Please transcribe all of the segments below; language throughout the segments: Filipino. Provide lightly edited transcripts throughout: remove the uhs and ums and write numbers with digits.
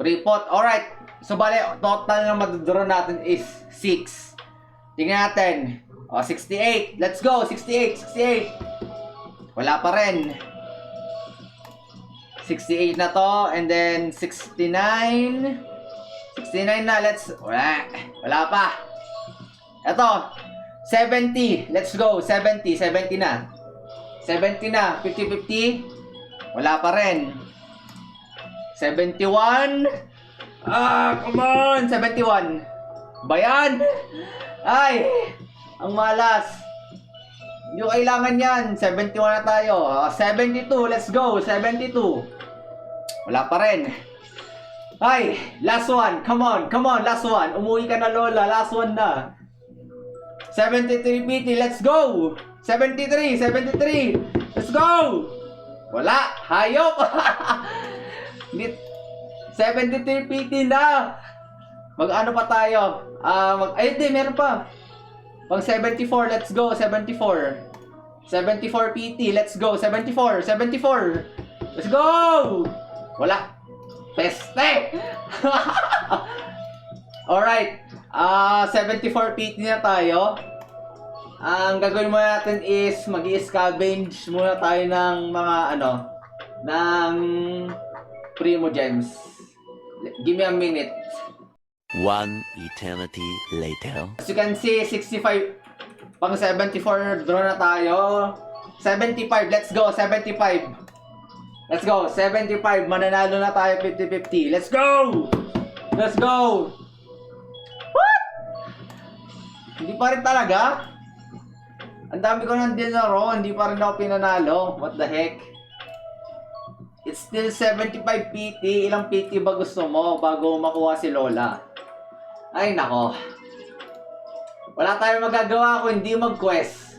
Repot. Alright. So, bale, total na madudraw natin is 6. Tingnan natin. O, 68. Let's go. 68. 68. Wala pa rin. 68 na to. And then, 69. 69 na. Wala pa. Ito. 70. Let's go. 70. 70 na. 70 na. 50-50. Wala pa rin. 71. Come on! 71. Bayan! Ay! Ang malas. Hindi ko kailangan yan. 71 na tayo. 72. Let's go. 72. Wala pa rin. Ay! Last one. Come on. Come on. Last one. Umuwi ka na, Lola. Last one na. 73 PT. Let's go. 73. 73. Let's go. Wala. Hayop. 73 PT na. Mag-ano pa tayo? Ay, hindi. Meron pa. Pang 74. Let's go. 74. 74 PT. Let's go. 74. 74. Let's go. Wala. Peste. Alright. 74 PT na tayo. Ang gagawin muna natin is mag-i-scavenge muna tayo ng mga ng Primo Gems. Give me a minute. One eternity later. As you can see, 65 pang 74 draw na tayo. 75, let's go. 75. Let's go. 75, mananalo na tayo 50-50. Let's go. Let's go. What? Hindi pa rin talaga. Ang dami ko nang dinaro, hindi pa rin ako pinanalo. What the heck? It's still 75 PT. Ilang PT ba gusto mo bago makuha si Lola? Ay, nako. Wala tayong magagawa kung hindi mag-quest.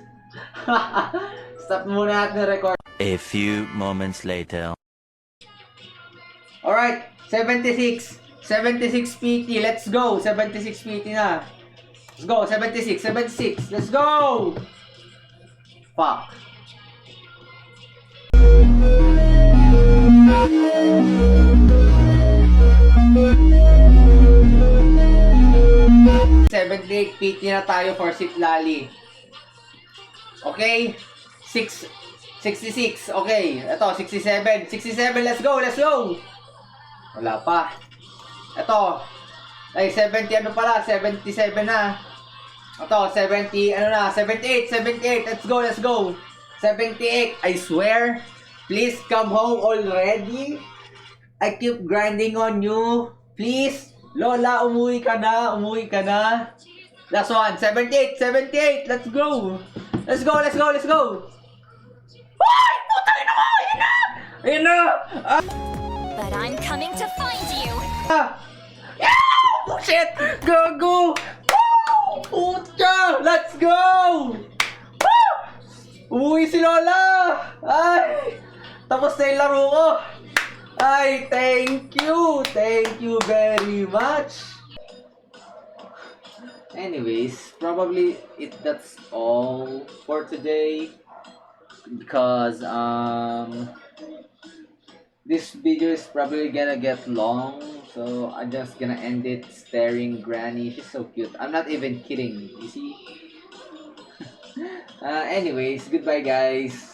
Stop muna natin record. A few moments later. Alright, 76. 76 PT. Let's go. 76 PT na. Let's go. 76. 76. Let's go. Fuck. $78 PT na tayo for Sitlali. Okay? 66. Okay. Ito, 67. 67. Let's go. Let's go. Wala pa. Ito. Ay, 70 ano pala? 77 na. Ito, 70. Ano na? 78. 78. Let's go. Let's go. 78. I swear. Please come home already. I keep grinding on you. Please. Lola, umuwi ka na. Umuwi ka na. Last one. 78. 78. Let's go. Let's go. Let's go. Let's go. Ay! Putang ina mo! Ayun na! Ayun na! But I'm coming to find you. Yeah! Oh shit! Gago! Woo! Puta! Let's go! Woo! Umuwi si Lola! Ay! Tapos na yung laro ko! Ay, thank you! Thank you very much! Anyways, probably that's all for today. Because, this video is probably gonna get long. So, I'm just gonna end it staring Granny. She's so cute. I'm not even kidding. You see? Anyways, goodbye guys.